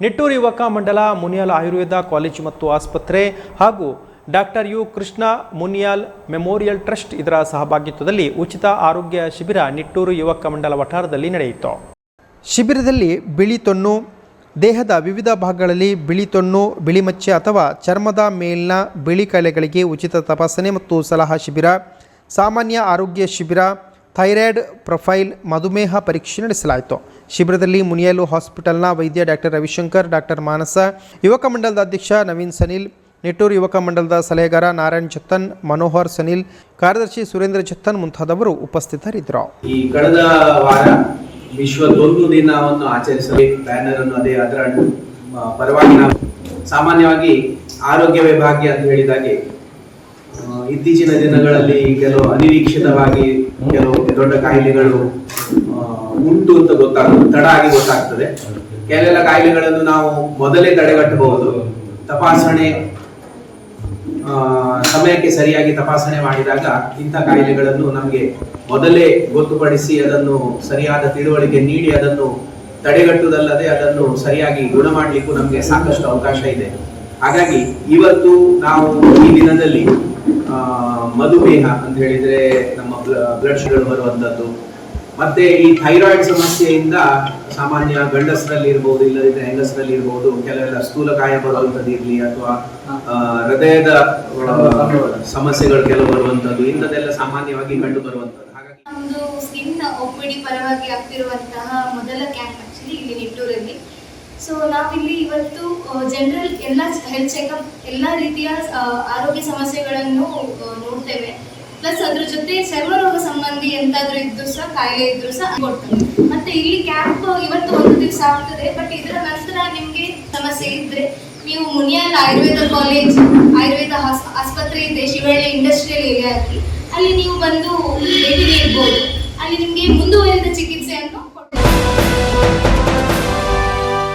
ನಿಟ್ಟೂರು ಯುವಕ ಮಂಡಲ ಮುನಿಯಾಲ್ ಆಯುರ್ವೇದ ಕಾಲೇಜು ಮತ್ತು ಆಸ್ಪತ್ರೆ ಹಾಗೂ doctor U Krishna Muniyal memorial trust ಇದರ ಸಹಭಾಗಿತ್ವದಲ್ಲಿ ಉಚಿತ ಆರೋಗ್ಯ ಶಿಬಿರ ನಿಟ್ಟೂರು ಯುವಕ ಮಂಡಲ ವಠಾರದಲ್ಲಿ ನಡೆಯಿತು. ಶಿಬಿರದಲ್ಲಿ ಬಿಳಿ ತೊನ್ನು, ದೇಹದ ವಿವಿಧ ಭಾಗಗಳಲ್ಲಿ ಬಿಳಿ ತೊನ್ನು, ಬಿಳಿ ಮಚ್ಚೆ ಅಥವಾ ಚರ್ಮದ ಮೇಲಿನ ಬಿಳಿ ಕಾಯಿಲೆಗಳಿಗೆ ಉಚಿತ ತಪಾಸಣೆ ಮತ್ತು ಸಲಹಾ ಶಿಬಿರ, ಸಾಮಾನ್ಯ ಆರೋಗ್ಯ ಶಿಬಿರ, ಥೈರಾಯ್ಡ್ ಪ್ರೊಫೈಲ್, ಮಧುಮೇಹ ಪರೀಕ್ಷೆ ನಡೆಸಲಾಯಿತು. ಶಿಬಿರದಲ್ಲಿ ಮುನಿಯಾಲು ಹಾಸ್ಪಿಟಲ್ನ ವೈದ್ಯ ಡಾಕ್ಟರ್ ರವಿಶಂಕರ್, ಡಾಕ್ಟರ್ ಮಾನಸ, ಯುವಕ ಮಂಡಲದ ಅಧ್ಯಕ್ಷ ನವೀನ್ ಸನಿಲ್, ನಿಟ್ಟೂರು ಯುವಕ ಮಂಡಲದ ಸಲಹೆಗಾರ ನಾರಾಯಣ್ ಜತ್ತನ್, ಮನೋಹರ್ ಸನಿಲ್, ಕಾರ್ಯದರ್ಶಿ ಸುರೇಂದ್ರ ಜತ್ತನ್ ಮುಂತಾದವರು ಉಪಸ್ಥಿತರಿದ್ದರು. ಈ ಕಳೆದ ವಾರ ವಿಶ್ವ ತೊನ್ನು ದಿನವನ್ನು ಆಚರಿಸಲು ಬ್ಯಾನರ್ ಅನ್ನು ಅದರ ಪರವಾಗಿ ನಾವು ಸಾಮಾನ್ಯವಾಗಿ ಆರೋಗ್ಯವೇ ಭಾಗ್ಯ ಅಂತ ಹೇಳಿದಾಗೆ ಇತ್ತೀಚಿನ ದಿನಗಳಲ್ಲಿ ಕೆಲವು ಅನಿರೀಕ್ಷಿತವಾಗಿ ಕೆಲವು ದೊಡ್ಡ ಕಾಯಿಲೆಗಳು ಉಂಟು ಅಂತ ತಡ ಆಗಿ ಗೊತ್ತಾಗ್ತದೆ. ಕೆಲವೆಲ್ಲ ಕಾಯಿಲೆಗಳನ್ನು ನಾವು ಮೊದಲೇ ತಡೆಗಟ್ಟಬಹುದು. ತಪಾಸಣೆ ಸಮಯಕ್ಕೆ ಸರಿಯಾಗಿ ತಪಾಸಣೆ ಮಾಡಿದಾಗ ಇಂಥ ಕಾಯಿಲೆಗಳನ್ನು ನಮಗೆ ಮೊದಲೇ ಗೊತ್ತುಪಡಿಸಿ ಅದನ್ನು ಸರಿಯಾದ ತಿಳುವಳಿಕೆ ನೀಡಿ ಅದನ್ನು ತಡೆಗಟ್ಟುವುದಲ್ಲದೆ ಅದನ್ನು ಸರಿಯಾಗಿ ಗುಣ ಮಾಡಲಿಕ್ಕೂ ನಮಗೆ ಸಾಕಷ್ಟು ಅವಕಾಶ ಇದೆ. ಹಾಗಾಗಿ ಇವತ್ತು ನಾವು ಈ ದಿನದಲ್ಲಿ ಮಧುಮೇಹ ಅಂತ ಹೇಳಿದ್ರೆ ನಮ್ಮ ಬ್ಲಡ್ ಶುಗರ್ ಬರುವಂತದ್ದು, ಮತ್ತೆ ಈ ಥೈರಾಯ್ಡ್ ಸಮಸ್ಯೆಯಿಂದ ಸಾಮಾನ್ಯ ಗಂಡಸರಲ್ಲಿ ಇರಬಹುದು, ಇಲ್ಲದಿದ್ದರೆ ಹೆಂಗಸರಲ್ಲಿ ಇರಬಹುದು, ಕೆಲವೆಲ್ಲ ಸ್ಥೂಲಕಾಯ ಬರುವಂತದ್ದು ಇರಲಿ ಅಥವಾ ಹೃದಯದ ಸಮಸ್ಯೆಗಳು ಕೆಲವು ಬರುವಂತದ್ದು, ಇಂಥದ್ದೆಲ್ಲ ಸಾಮಾನ್ಯವಾಗಿ ಕಂಡು ಬರುವಂತದ್ದು. ಹಾಗಾಗಿ ಒಂದು ಸ್ಕಿನ್ ಒಪಿಡಿ ಪರವಾಗಿ ಆಗ್ತಿರುವಂತಹ ಮೊದಲ ಕ್ಯಾಂಪ್ ಆಕ್ಚುಲಿ ಇಲ್ಲಿ ನಿಟ್ಟೂರಲ್ಲಿ. ಸೊ ನಾವಿಲ್ಲಿ ಇವತ್ತು ಜನರಲ್ ಎಲ್ಲ ಹೆಲ್ತ್ ಚೆಕಪ್ ಎಲ್ಲ ರೀತಿಯ ಆರೋಗ್ಯ ಸಮಸ್ಯೆಗಳನ್ನು ನೋಡ್ತೇವೆ. ಪ್ಲಸ್ ಅದ್ರ ಜೊತೆ ಚರ್ಮರೋಗ ಸಂಬಂಧಿ ಎಂತಾದ್ರೂ ಇದ್ದು ಸಹ ಕಾಯಿಲೆ ಇದ್ರು ಸಹ ಕೊಡ್ತೇವೆ. ಮತ್ತೆ ಇಲ್ಲಿ ಕ್ಯಾಂಪ್ ಇವತ್ತು ಒಂದು ದಿವಸ ಆಗ್ತದೆ. ಬಟ್ ಇದರ ನಂತರ ನಿಮ್ಗೆ ಸಮಸ್ಯೆ ಇದ್ರೆ ನೀವು ಮುನಿಯಾಲ್ ಆಯುರ್ವೇದ ಕಾಲೇಜ್ ಆಯುರ್ವೇದ ಆಸ್ಪತ್ರೆ ಇದೆ ಶಿವಳ್ಳಿ ಇಂಡಸ್ಟ್ರಿಯಲ್ ಏರಿಯಾದಲ್ಲಿ, ಅಲ್ಲಿ ನೀವು ಬಂದು ಭೇಟಿ ನೀಡಬಹುದು. ಅಲ್ಲಿ ನಿಮ್ಗೆ ಮುಂದುವರಿದ ಚಿಕಿತ್ಸೆಯನ್ನು ಕೊಡ್ತೇವೆ.